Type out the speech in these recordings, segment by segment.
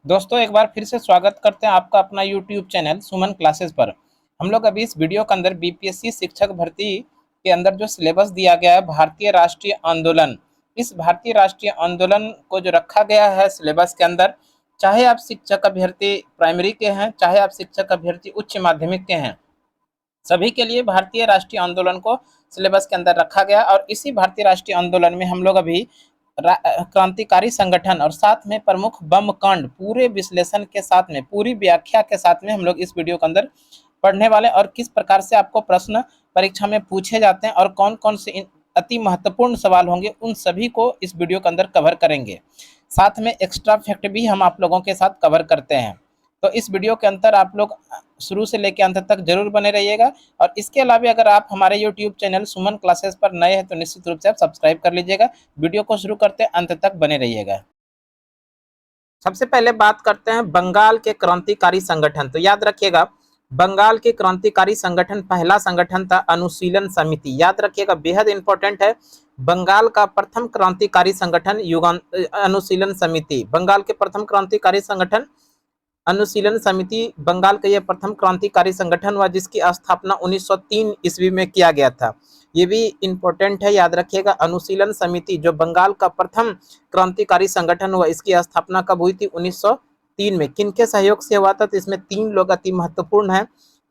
दोस्तों एक बार फिर से स्वागत करते हैं आपका अपना यूट्यूब चैनल सुमन क्लासेस पर। हम लोग अभी इस वीडियो के अंदर बीपीएससी शिक्षक भर्ती के अंदर जो सिलेबस दिया गया है भारतीय राष्ट्रीय आंदोलन, इस भारतीय राष्ट्रीय आंदोलन को जो रखा गया है सिलेबस के अंदर, चाहे आप शिक्षक अभ्यर्थी प्राइमरी के हैं, चाहे आप शिक्षक अभ्यर्थी उच्च माध्यमिक के हैं, सभी के लिए भारतीय राष्ट्रीय आंदोलन को सिलेबस के अंदर रखा गया। और इसी भारतीय राष्ट्रीय आंदोलन में हम लोग अभी क्रांतिकारी संगठन और साथ में प्रमुख बम कांड पूरे विश्लेषण के साथ में, पूरी व्याख्या के साथ में हम लोग इस वीडियो के अंदर पढ़ने वाले और किस प्रकार से आपको प्रश्न परीक्षा में पूछे जाते हैं और कौन कौन से अति महत्वपूर्ण सवाल होंगे, उन सभी को इस वीडियो के अंदर कवर करेंगे। साथ में एक्स्ट्रा फैक्ट भी हम आप लोगों के साथ कवर करते हैं। तो इस वीडियो के अंदर आप लोग शुरू से लेकर अंत तक जरूर बने रहिएगा। और इसके अलावा अगर आप हमारे यूट्यूब चैनल सुमन क्लासेस पर नए हैं तो निश्चित रूप से आप सब्सक्राइब कर लीजिएगा। वीडियो को शुरू करते हैं, अंत तक बने रहिएगा। सबसे पहले बात करते हैं बंगाल के क्रांतिकारी संगठन। तो याद रखिएगा, बंगाल के क्रांतिकारी संगठन पहला संगठन था अनुशीलन समिति। याद रखिएगा, बेहद इंपॉर्टेंट है। बंगाल का प्रथम क्रांतिकारी संगठन अनुशीलन समिति। बंगाल के प्रथम क्रांतिकारी संगठन अनुशीलन समिति बंगाल का यह प्रथम क्रांतिकारी संगठन हुआ, जिसकी स्थापना 1903 ईस्वी में किया गया था। ये भी इंपॉर्टेंट है, याद रखिएगा। अनुशीलन समिति जो बंगाल का प्रथम क्रांतिकारी संगठन हुआ, इसकी स्थापना कब हुई थी? 1903 में। किनके सहयोग से हुआ था? तो इसमें तीन लोग अति महत्वपूर्ण हैं।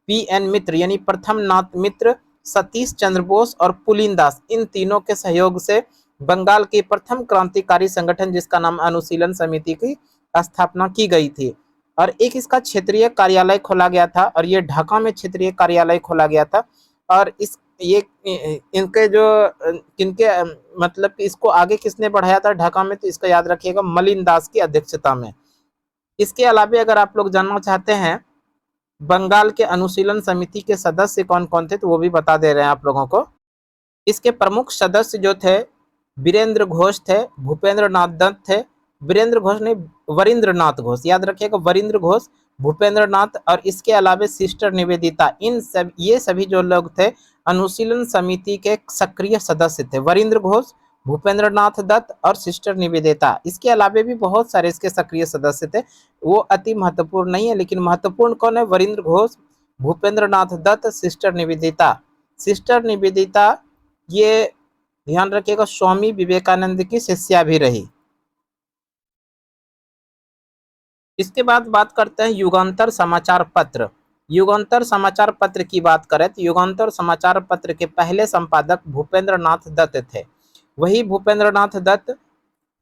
पी.एन. मित्र यानी प्रथम नाथ मित्र, सतीश चंद्र बोस और पुलिन दास, इन तीनों के सहयोग से बंगाल के प्रथम क्रांतिकारी संगठन जिसका नाम अनुशीलन समिति की स्थापना की गई थी। और एक इसका क्षेत्रीय कार्यालय खोला गया था, और ये ढाका में क्षेत्रीय कार्यालय खोला गया था। और इस ये इनके जो किनके मतलब कि इसको आगे किसने बढ़ाया था ढाका में? तो इसका याद रखिएगा, मलिन दास की अध्यक्षता में। इसके अलावा अगर आप लोग जानना चाहते हैं बंगाल के अनुशीलन समिति के सदस्य कौन कौन थे, तो वो भी बता दे रहे हैं आप लोगों को। इसके प्रमुख सदस्य जो थे, वीरेंद्र घोष थे, भूपेंद्र नाथ दत्त थे, वीरेंद्र घोष नहीं, वरिंद्र नाथ घोष, याद रखिएगा, वरिंद्र घोष, भूपेंद्र नाथ, और इसके अलावा सिस्टर निवेदिता। ये सभी जो लोग थे अनुशीलन समिति के सक्रिय सदस्य थे। वरिंद्र घोष, भूपेंद्र नाथ दत्त और सिस्टर निवेदिता। इसके अलावा भी बहुत सारे इसके सक्रिय सदस्य थे, वो अति महत्वपूर्ण नहीं है, लेकिन महत्वपूर्ण कौन है? वरिंद्र घोष, भूपेंद्र नाथ दत्त, सिस्टर निवेदिता। सिस्टर निवेदिता ये ध्यान रखिएगा स्वामी विवेकानंद की शिष्या भी रही। इसके बाद बात करते हैं युगांतर समाचार पत्र। युगांतर समाचार पत्र की बात करें तो युगांतर समाचार पत्र के पहले संपादक भूपेंद्र नाथ दत्त थे। वही भूपेंद्र नाथ दत्त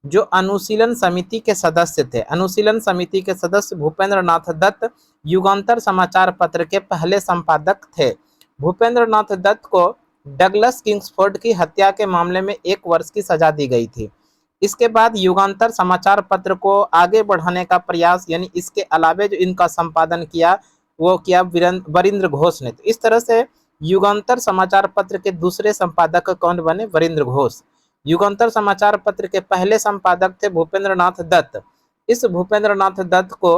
जो अनुशीलन समिति के सदस्य थे। अनुशीलन समिति के सदस्य भूपेंद्र नाथ दत्त युगांतर समाचार पत्र के पहले संपादक थे। भूपेंद्र नाथ दत्त को डगलस किंग्सफोर्ड की हत्या के मामले में 1 वर्ष की सजा दी गई थी। इसके बाद युगांतर समाचार पत्र को आगे बढ़ाने का प्रयास, यानी इसके अलावे जो इनका संपादन किया वो किया वरिंद्र घोष ने। तो इस तरह से युगांतर समाचार पत्र के दूसरे संपादक कौन बने? वरिंद्र घोष। युगांतर समाचार पत्र के पहले संपादक थे भूपेंद्र नाथ दत्त। इस भूपेंद्र नाथ दत्त को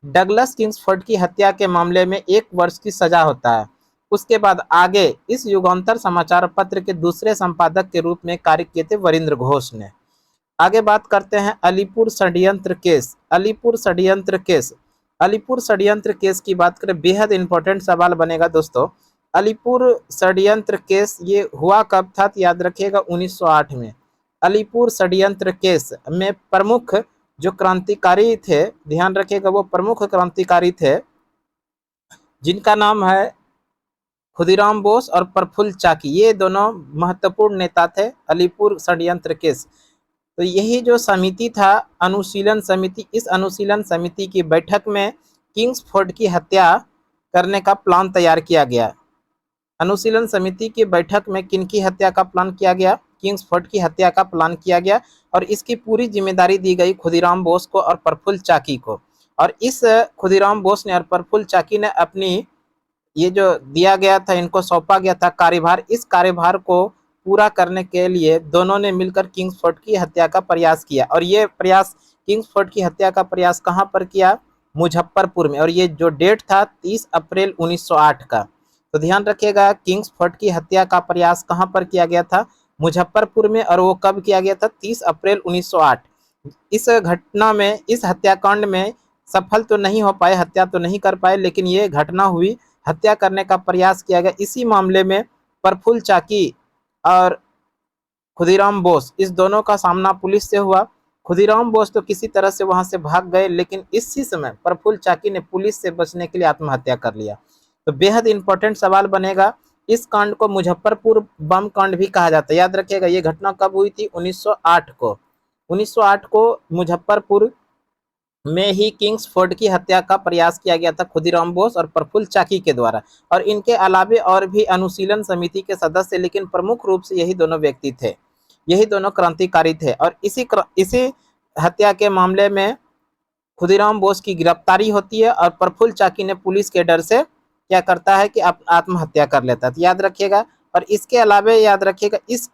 डगलस किंग्सफोर्ड की हत्या के मामले में 1 वर्ष की सजा होता है। उसके बाद आगे इस युगांतर समाचार पत्र के दूसरे संपादक के रूप में कार्य किए थे वरिंद्र घोष ने। आगे बात करते हैं अलीपुर षड्यंत्र केस। अलीपुर षड्यंत्र केस, अलीपुर षड्यंत्र केस की बात करें, बेहद इंपॉर्टेंट सवाल बनेगा दोस्तों। अलीपुर षड्यंत्र केस ये हुआ कब था? तो याद रखिएगा 1908 में। अलीपुर षड्यंत्र केस में प्रमुख जो क्रांतिकारी थे, ध्यान रखिएगा, वो प्रमुख क्रांतिकारी थे जिनका नाम है खुदीराम बोस और प्रफुल्ल चाकी। ये दोनों महत्वपूर्ण नेता थे अलीपुर षड्यंत्र केस। तो यही जो समिति था अनुशीलन समिति, इस अनुशीलन समिति की बैठक में किंग्सफोर्ड की हत्या करने का प्लान तैयार किया गया। अनुशीलन समिति की बैठक में किनकी हत्या का प्लान किया गया? किंग्सफोर्ड की हत्या का प्लान किया गया, और इसकी पूरी जिम्मेदारी दी गई खुदीराम बोस को और प्रफुल्ल चाकी को। और इस खुदीराम बोस ने और प्रफुल्ल चाकी ने अपनी ये जो दिया गया था, इनको सौंपा गया था कार्यभार, इस कार्यभार को पूरा करने के लिए दोनों ने मिलकर किंग्सफोर्ड की हत्या का प्रयास किया। और ये प्रयास, किंग्सफोर्ड की हत्या का प्रयास कहाँ पर किया? मुजफ्फरपुर में। और ये जो डेट था 30 अप्रैल 1908 का। तो ध्यान रखिएगा, किंग्सफोर्ड की हत्या का प्रयास कहाँ पर किया गया था? मुजफ्फरपुर में। और वो कब किया गया था? 30 अप्रैल 1908। इस घटना में, इस हत्याकांड में सफल तो नहीं हो पाए, हत्या तो नहीं कर पाए, लेकिन ये घटना हुई, हत्या करने का प्रयास किया गया। इसी मामले में प्रफुल्ल चाकी और खुदीराम बोस, इस दोनों का सामना पुलिस से हुआ। खुदीराम बोस तो किसी तरह से वहां से भाग गए, लेकिन इसी समय प्रफुल्ल चाकी ने पुलिस से बचने के लिए आत्महत्या कर लिया। तो बेहद इंपॉर्टेंट सवाल बनेगा। इस कांड को मुजफ्फरपुर बम कांड भी कहा जाता है, याद रखिएगा। ये घटना कब हुई थी? 1908 को। 1908 को मुजफ्फरपुर में ही किंग्स फोर्ड की हत्या का प्रयास किया गया था खुदीराम बोस और प्रफुल्ल चाकी के द्वारा। और इनके अलावे और भी अनुशीलन समिति के सदस्य, लेकिन प्रमुख रूप से यही दोनों व्यक्ति थे, यही दोनों क्रांतिकारी थे। और इसी हत्या के मामले में खुदीराम बोस की गिरफ्तारी होती है और प्रफुल्ल चाकी ने पुलिस के डर से क्या करता है कि आत्महत्या कर लेता है। तो याद रखिएगा। और इसके अलावा याद रखिएगा, इस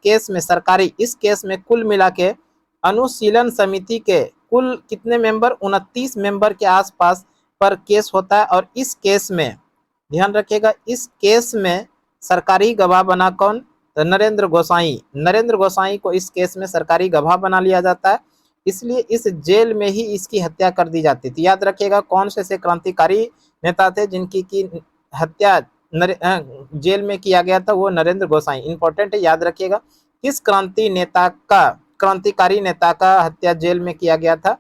केस में कुल मिला के अनुशीलन समिति के कुल कितने मेंबर? 29 मेंबर के आसपास पर केस होता है। और इस केस में ध्यान रखिएगा, इस केस में सरकारी गवाह बना कौन? तो नरेंद्र गोसाई। नरेंद्र गोसाई को इस केस में सरकारी गवाह बना लिया जाता है, इसलिए इस जेल में ही इसकी हत्या कर दी जाती थी। याद रखिएगा, कौन से क्रांतिकारी नेता थे जिनकी की हत्या जेल में किया गया था? वो नरेंद्र गोसाई। इंपॉर्टेंट है, याद रखिएगा। किस क्रांतिकारी नेता का हत्या जेल में किया गया था?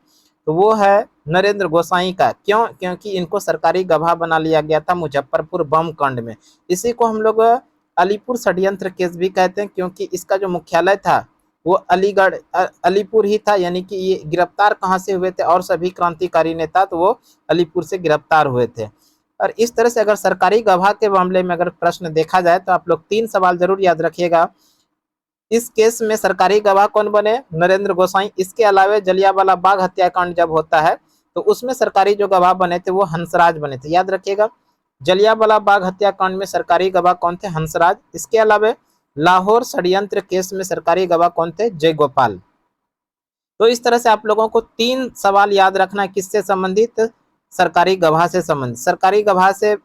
तो वो है नरेंद्र गोसाई का। क्यों? क्योंकि इनको सरकारी गवाह बना लिया गया था मुजफ्फरपुर बम कांड में। इसी को हम लोग अलीपुर षड्यंत्र केस भी कहते हैं, क्योंकि इसका जो मुख्यालय था वो अलीपुर ही था। यानी कि ये गिरफ्तार कहाँ से हुए थे? और सभी क्रांतिकारी नेता तो वो अलीपुर से गिरफ्तार हुए थे। और इस तरह से अगर सरकारी गवाह के मामले में अगर प्रश्न देखा जाए तो आप लोग 3 सवाल जरूर याद रखिएगा। इस केस में सरकारी गवाह कौन बने? नरेंद्र गोसाई। इसके अलावा जलियांवाला बाग हत्याकांड जब होता है तो उसमें सरकारी जो गवाह बने थे वो हंसराज बने थे, याद रखिएगा। जलियांवाला बाग हत्याकांड में सरकारी गवाह कौन थे? हंसराज। इसके अलावा लाहौर षड्यंत्र केस में सरकारी गवाह कौन थे? जयगोपाल। तो इस तरह से आप लोगों को 3 सवाल याद रखना है, किससे संबंधित? सरकारी गवाह से संबंधित। सरकारी गवाह से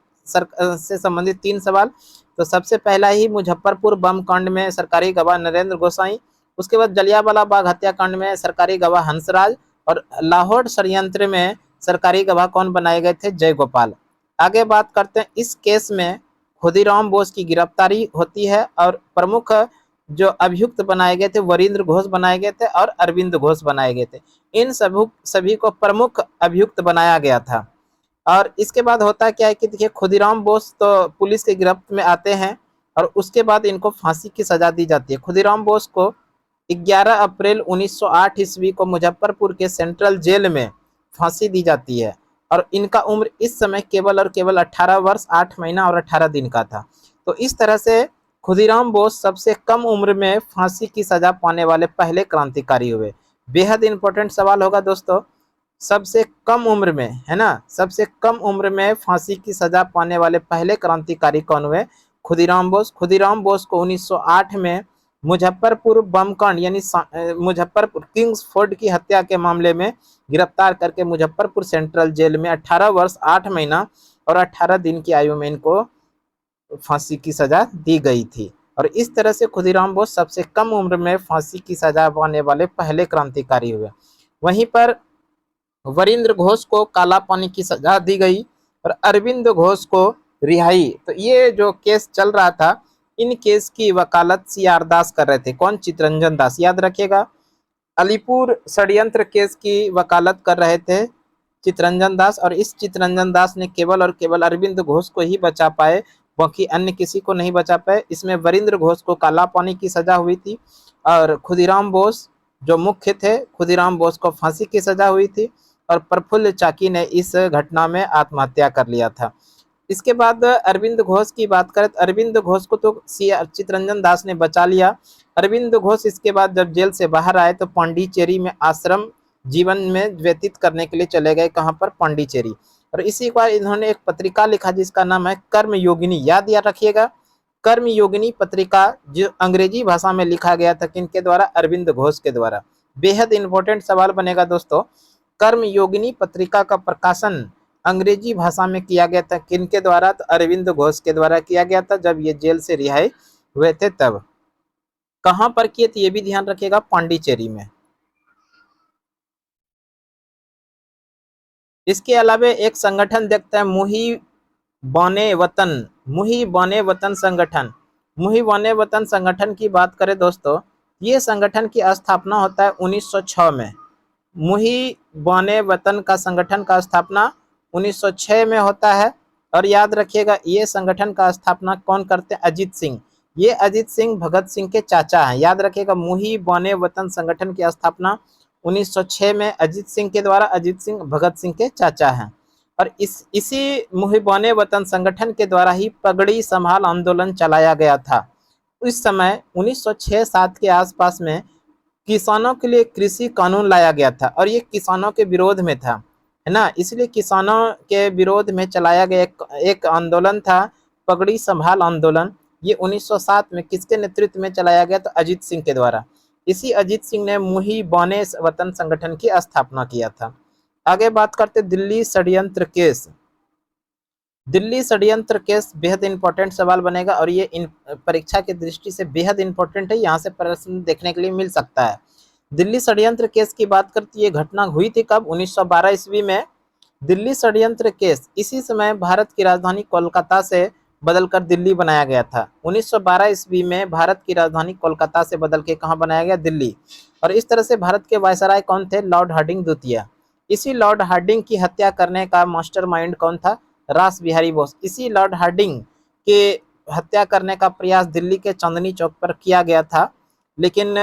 संबंधित 3 सवाल। तो सबसे पहला ही मुजफ्फरपुर बम कांड में सरकारी गवाह नरेंद्र गोसाई, उसके बाद जलियांवाला बाग हत्याकांड में सरकारी गवाह हंसराज, और लाहौर षड्यंत्र में सरकारी गवाह कौन बनाए गए थे? जयगोपाल। आगे बात करते हैं, इस केस में खुदीराम बोस की गिरफ्तारी होती है और प्रमुख जो अभियुक्त बनाए गए थे वरिंद्र घोष बनाए गए थे और अरविंद घोष बनाए गए थे। इन सभी को प्रमुख अभियुक्त बनाया गया था। और इसके बाद होता क्या है कि देखिए, खुदीराम बोस तो पुलिस के गिरफ्त में आते हैं और उसके बाद इनको फांसी की सजा दी जाती है। खुदीराम बोस को 11 अप्रैल 1908 ईस्वी को मुजफ्फरपुर के सेंट्रल जेल में फांसी दी जाती है। और इनका उम्र इस समय केवल और केवल 18 वर्ष 8 महीना और 18 दिन का था। तो इस तरह से खुदीराम बोस सबसे कम उम्र में फांसी की सजा पाने वाले पहले क्रांतिकारी हुए। बेहद इंपॉर्टेंट सवाल होगा दोस्तों, सबसे कम उम्र में, है ना, सबसे कम उम्र में फांसी की सजा पाने वाले पहले क्रांतिकारी कौन हुए? खुदीराम बोस। खुदीराम बोस को 1908 में मुजफ्फरपुर बम कांड यानी मुजफ्फरपुर किंग्स फोर्ड की हत्या के मामले में गिरफ्तार करके मुजफ्फरपुर सेंट्रल जेल में 18 वर्ष 8 महीना और 18 दिन की आयु में इनको फांसी की सजा दी गई थी। और इस तरह से खुदीराम बोस सबसे कम उम्र में फांसी की सजा पाने वाले पहले क्रांतिकारी हुए। वहीं पर वरिंद्र घोष को काला पानी की सजा दी गई और अरविंद घोष को रिहाई। तो ये जो केस चल रहा था, इन केस की वकालत सीआर दास कर रहे थे। कौन? चितरंजन दास। याद रखिएगा, अलीपुर षड्यंत्र केस की वकालत कर रहे थे चितरंजन दास। और इस चितरंजन दास ने केवल और केवल अरविंद घोष को ही बचा पाए, बाकी अन्य किसी को नहीं बचा पाए। इसमें वरिंद्र घोष को काला पानी की सजा हुई थी और खुदीराम बोस जो मुख्य थे, खुदीराम बोस को फांसी की सजा हुई थी और प्रफुल्ल चाकी ने इस घटना में आत्महत्या कर लिया था। इसके बाद अरविंद घोष की बात करें तो अरविंद घोष को तो चितरंजन दास ने बचा लिया। अरविंद घोष इसके बाद जब जेल से बाहर आए तो पांडिचेरी में आश्रम जीवन में व्यतीत करने के लिए चले गए। कहाँ पर? पांडिचेरी। और इसी बार इन्होंने एक पत्रिका लिखा जिसका नाम है कर्म योगिनी। याद रखिएगा, कर्म योगिनी पत्रिका, जो अंग्रेजी भाषा में लिखा गया था। किनके द्वारा? अरविंद घोष के द्वारा। बेहद इंपॉर्टेंट सवाल बनेगा दोस्तों, कर्म योगिनी पत्रिका का प्रकाशन अंग्रेजी भाषा में किया गया था। किनके द्वारा? तो अरविंद घोष के द्वारा किया गया था, जब ये जेल से रिहाई हुए थे तब। कहां पर किए थे ये भी ध्यान रखिएगा, पांडिचेरी में। इसके अलावा एक संगठन देखते हैं, मुही बने वतन संगठन। मुही बने वतन संगठन की बात करें दोस्तों, ये संगठन की स्थापना होता है 1906 में। मुही बने वतन का संगठन का स्थापना 1906 में होता है। और याद रखिएगा, ये संगठन का स्थापना कौन करते हैं? अजीत सिंह। ये अजीत सिंह भगत सिंह के चाचा हैं। याद रखिएगा, मुही बने वतन संगठन की स्थापना 1906 में अजीत सिंह के द्वारा। अजीत सिंह भगत सिंह के चाचा हैं। और इसी मुहिबाने वतन संगठन के द्वारा ही पगड़ी संभाल आंदोलन चलाया गया था। उस समय 1906-7 के आसपास में किसानों के लिए कृषि कानून लाया गया था और ये किसानों के विरोध में था, है ना। इसलिए किसानों के विरोध में चलाया गया एक आंदोलन था, पगड़ी संभाल आंदोलन। ये 1907 में किसके नेतृत्व में चलाया गया? तो अजीत सिंह के द्वारा। इसी अजीत सिंह ने मुही बने वतन संगठन की स्थापना किया था। आगे बात करते दिल्ली षड्यंत्र केस। दिल्ली षड्यंत्र केस बेहद इंपॉर्टेंट सवाल बनेगा और ये परीक्षा की दृष्टि से बेहद इंपॉर्टेंट है, यहाँ से प्रश्न देखने के लिए मिल सकता है। दिल्ली षड्यंत्र केस की बात करती है, घटना हुई थी कब? 1912 ईस्वी में। दिल्ली षड्यंत्र केस, इसी समय भारत की राजधानी कोलकाता से बदलकर दिल्ली बनाया गया था। 1912 ईस्वी में भारत की राजधानी कोलकाता से बदल के कहाँ बनाया गया? दिल्ली। और इस तरह से भारत के वायसराय कौन थे? लॉर्ड हार्डिंग द्वितीय। इसी लॉर्ड हार्डिंग की हत्या करने का मास्टरमाइंड कौन था? रास बिहारी बोस। इसी लॉर्ड हार्डिंग के हत्या करने का प्रयास दिल्ली के चांदनी चौक पर किया गया था, लेकिन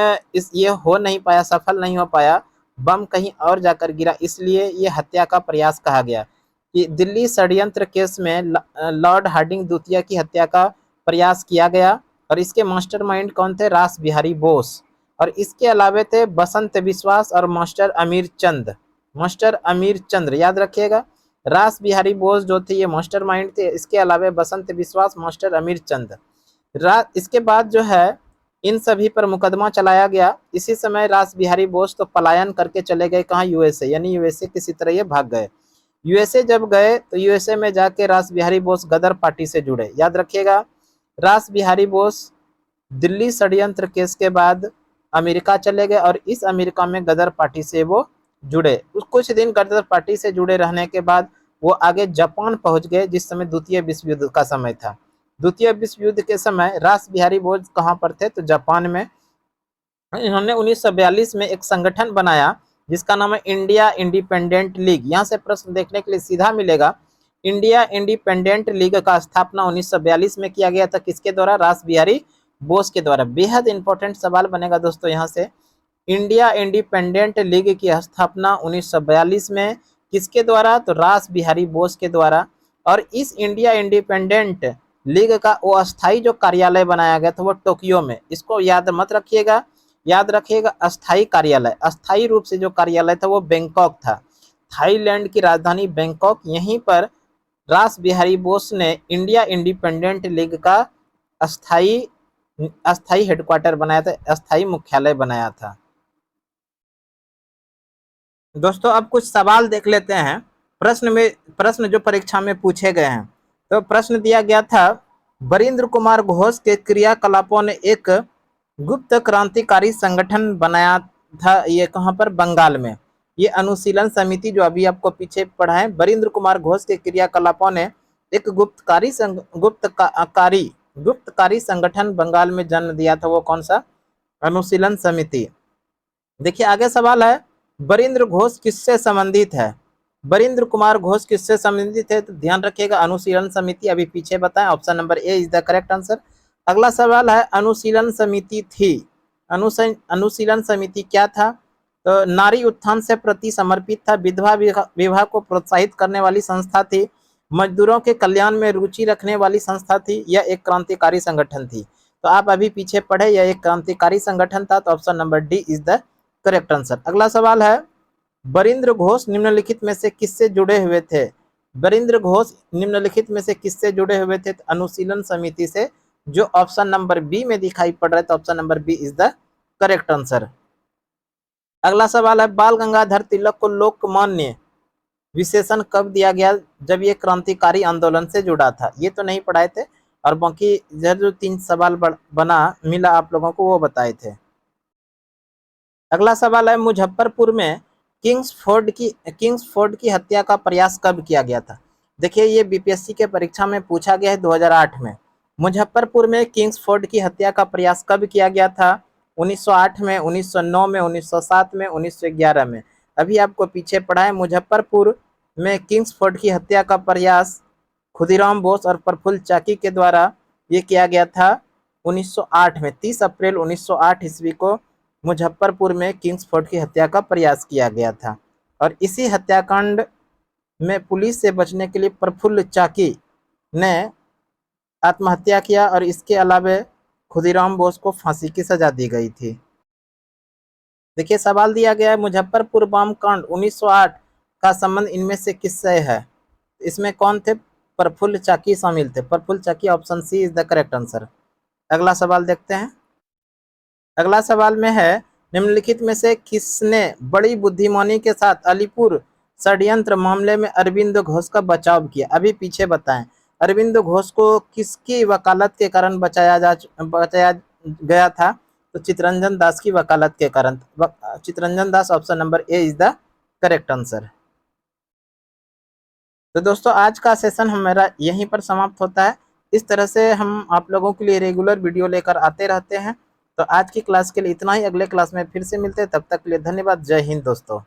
ये हो नहीं पाया, सफल नहीं हो पाया। बम कहीं और जाकर गिरा, इसलिए ये हत्या का प्रयास कहा गया। कि दिल्ली षड्यंत्र केस में लॉर्ड हार्डिंग द्वितीय की हत्या का प्रयास किया गया और इसके मास्टरमाइंड कौन थे? रास बिहारी बोस। और इसके अलावे थे बसंत बिस्वास और मास्टर अमीर चंद। मास्टर अमीर चंद्र, याद रखिएगा, रास बिहारी बोस जो थे ये मास्टरमाइंड थे। इसके अलावा बसंत बिस्वास, मास्टर अमीर चंद। इसके बाद जो है इन सभी पर मुकदमा चलाया गया। इसी समय रास बिहारी बोस तो पलायन करके चले गए कहाँ? यूएसए। यानी यूएसए किसी तरह ये भाग गए। यूएसए जब गए तो यूएसए में जाके रास बिहारी बोस गदर पार्टी से जुड़े। याद रखिएगा, रास बिहारी बोस दिल्ली षड्यंत्र केस के बाद अमेरिका चले गए और इस अमेरिका में गदर पार्टी से वो जुड़े। कुछ दिन गदर पार्टी से जुड़े रहने के बाद वो आगे जापान पहुंच गए, जिस समय द्वितीय विश्व युद्ध का समय था। द्वितीय विश्व युद्ध के समय रास बिहारी बोस कहाँ पर थे? तो जापान में। इन्होंने 1942 में एक संगठन बनाया जिसका नाम है इंडिया इंडिपेंडेंट लीग। यहाँ से प्रश्न देखने के लिए सीधा मिलेगा। इंडिया इंडिपेंडेंट लीग का स्थापना 1942 में किया गया था। किसके द्वारा? रास बिहारी बोस के द्वारा। बेहद इंपॉर्टेंट सवाल बनेगा दोस्तों यहाँ से। इंडिया इंडिपेंडेंट लीग की स्थापना 1942 में किसके द्वारा? तो रास बिहारी बोस के द्वारा। और इस इंडिया इंडिपेंडेंट लीग का वो अस्थाई जो कार्यालय बनाया गया था वो टोक्यो में। इसको याद मत रखिएगा, याद रखिएगा अस्थाई कार्यालय। अस्थाई रूप से जो कार्यालय था वो बैंकॉक था, थाईलैंड की राजधानी बैंकॉक। यहीं पर रास बिहारी बोस ने इंडिया इंडिपेंडेंट लीग का अस्थाई अस्थाई हेडक्वार्टर बनाया था, अस्थाई मुख्यालय बनाया था। दोस्तों अब कुछ सवाल देख लेते हैं। प्रश्न जो परीक्षा में पूछे गए हैं। तो प्रश्न दिया गया था, बरिंद्र कुमार घोष के क्रियाकलापों ने एक गुप्त क्रांतिकारी संगठन बनाया था। ये कहाँ पर? बंगाल में। ये अनुशीलन समिति जो अभी आपको पीछे पढ़ा है, बरिंद्र कुमार घोष के क्रियाकलापों ने एक गुप्तकारी संगठन बंगाल में जन्म दिया था। वो कौन सा? अनुशीलन समिति। देखिए आगे सवाल है, बरिंद्र घोष किससे संबंधित है? बरिंद्र कुमार घोष किससे संबंधित है? तो ध्यान रखिएगा, अनुशीलन समिति अभी पीछे बताएं। Option number A is the correct answer. अगला सवाल है, अनुशीलन समिति थी, अनुशीलन समिति क्या था? तो नारी उत्थान से प्रति समर्पित था, विधवा विवाह को प्रोत्साहित करने वाली संस्था थी, मजदूरों के कल्याण में रुचि रखने वाली संस्था थी, या एक क्रांतिकारी संगठन थी? तो आप अभी पीछे पढ़े, यह एक क्रांतिकारी संगठन था। तो option number D is the correct answer. अगला सवाल है, बरिंद्र घोष निम्नलिखित में से किससे जुड़े हुए थे? बरिंद्र घोष निम्नलिखित में से किससे जुड़े हुए थे? अनुशीलन समिति से, जो ऑप्शन नंबर बी में दिखाई पड़ रहा है। तो option number B is the correct answer. अगला सवाल है, बाल गंगाधर तिलक को लोकमान्य विशेषण कब दिया गया जब ये क्रांतिकारी आंदोलन से जुड़ा था? ये तो नहीं पढ़ाए थे, और बाकी जो 3 सवाल बना मिला आप लोगों को वो बताए थे। अगला सवाल है, मुजफ्फरपुर में किंग्सफोर्ड की हत्या का प्रयास कब किया गया था? देखिए, ये बीपीएससी के परीक्षा में पूछा गया है 2008 में। मुजफ्फरपुर में किंग्सफोर्ड की हत्या का प्रयास कब किया गया था? 1908 में, 1909 में, 1907 में, 1911 में। अभी आपको पीछे पढ़ा है, मुजफ्फरपुर में किंग्सफोर्ड की हत्या का प्रयास खुदीराम बोस और प्रफुल्ल चाकी के द्वारा ये किया गया था 1908 में। 30 अप्रैल 1908 ईस्वी को मुजफ्फरपुर में किंग्सफोर्ड की हत्या का प्रयास किया गया था। और इसी हत्याकांड में पुलिस से बचने के लिए प्रफुल्ल चाकी ने आत्महत्या किया और इसके अलावा खुदीराम बोस को फांसी की सजा दी गई थी। देखिए, सवाल दिया गया है, मुजफ्फरपुर बम कांड 1908 का संबंध इनमें से किससे है? इसमें कौन थे? प्रफुल्ल चाकी शामिल थे। Prafulla Chaki, option C is the correct answer. अगला सवाल देखते हैं। अगला सवाल में है, निम्नलिखित में से किसने बड़ी बुद्धिमानी के साथ अलीपुर षड्यंत्र मामले में अरविंद घोष का बचाव किया? अभी पीछे बताएं। अरविंद घोष को किसकी वकालत के कारण बचाया गया था? तो चितरंजन दास की वकालत के कारण। Chittaranjan Das, option number A is the correct answer. तो दोस्तों, आज का सेशन हमारा यहीं पर समाप्त होता है। इस तरह से हम आप लोगों के लिए रेगुलर वीडियो लेकर आते रहते हैं। तो आज की क्लास के लिए इतना ही। अगले क्लास में फिर से मिलते हैं, तब तक के लिए धन्यवाद। जय हिंद दोस्तों।